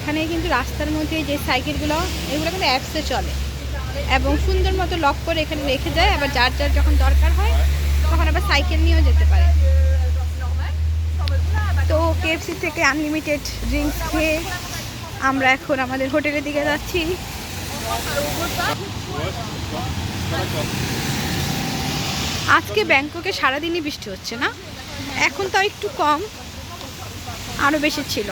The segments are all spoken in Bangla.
এখানে কিন্তু রাস্তার মধ্যে যে সাইকেলগুলো এগুলো কিন্তু অ্যাপসে চলে এবং সুন্দর মতো লক করে এখানে রেখে যায়, আবার যার যার যখন দরকার হয় তখন আবার সাইকেল নিয়েও যেতে পারে। তো কেএফসি থেকে আনলিমিটেড ড্রিঙ্কস খেয়ে আমরা এখন আমাদের হোটেলের দিকে যাচ্ছি। আজকে ব্যাংককে সারাদিনই বৃষ্টি হচ্ছে না, এখন তো একটু কম, আরও বেশি ছিল।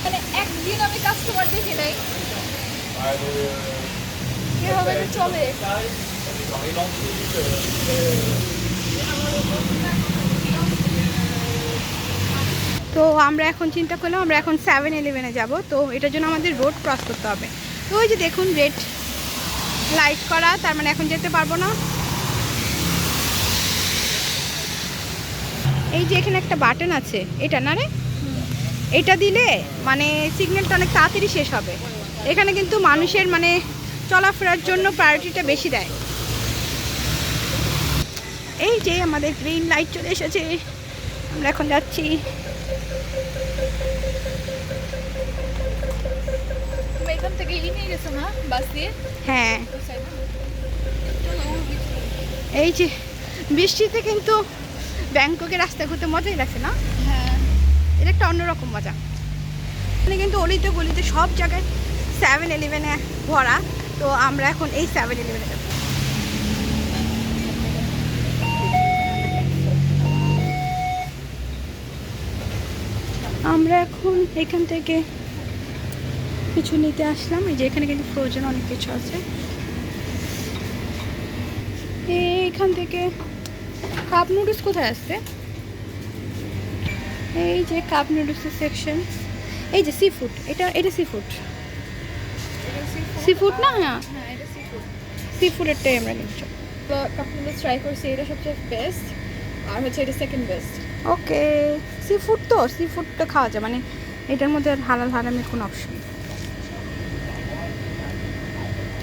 মানে একদিন আমি কাস্টমার দেখি নাই, কিভাবে চলে। তো আমরা এখন চিন্তা করলাম আমরা এখন 7-Eleven যাব। তো এটার জন্য আমাদের রোড ক্রস করতে হবে। তো ওই যে দেখুন রেড লাইট করা, তার মানে এখন যেতে পারবো না। এই যে এখানে একটা বাটন আছে, এটা না রে, এটা দিলে মানে সিগন্যালটা অনেক তাড়াতাড়ি শেষ হবে। এখানে কিন্তু মানুষের মানে চলাফেরার জন্য প্রায়োরিটিটা বেশি দেয়। এই যে আমাদের গ্রিন লাইট চলে এসেছে, আমরা এখন যাচ্ছি। এখান থেকে নিয়ে গেছো না বাস দিয়ে? হ্যাঁ, এই যে বৃষ্টিতে কিন্তু ব্যাংককের রাস্তা ঘুরতে মজাই লাগছে না? হ্যাঁ, এটা একটা অন্যরকম মজা। এখানে কিন্তু অলিতে গলিতে সব জায়গায় 7-Eleven-এ ভরা। তো আমরা এখন এই 7-Eleven-এ যাব। আমরা এখন এখান থেকে কিছু নিতে আসলাম। এই যে এখানে কিন্তু ফ্রোজেন অনেক কিছু আছে। এইখান থেকে কাপ নুডলস কোথায় আসছে? এই যে কাপ নুডলসের সেকশন। এই যে সি ফুড, এটা সি ফুড, সি ফুড না? হ্যাঁ, হ্যাঁ এটা সি ফুড। সি ফুডেরটাই আমরা নিচ্ছি। কাপ নুডলস ট্রাই করছি, এটা সবচেয়ে বেস্ট, আর হচ্ছে এটা সেকেন্ড বেস্ট। ওকে, সি ফুড তো সি ফুডটা খাওয়া যায়, মানে এটার মধ্যে আর হালাল হারামের কোনো অপশন।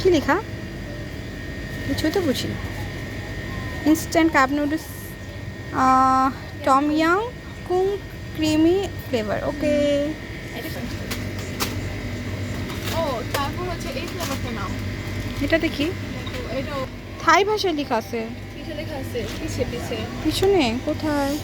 কি লেখা কিছুই তো বুঝি না। Instant cup noodles, Tom Yum Kung creamy flavour. Okay, ও তারপর হচ্ছে এই ফ্লেভারটা নাও। এটা দেখি, এটাও থাই ভাষায় লেখা আছে। কিসে লেখা আছে? পিছে পিছে। পিছনে কোথায়?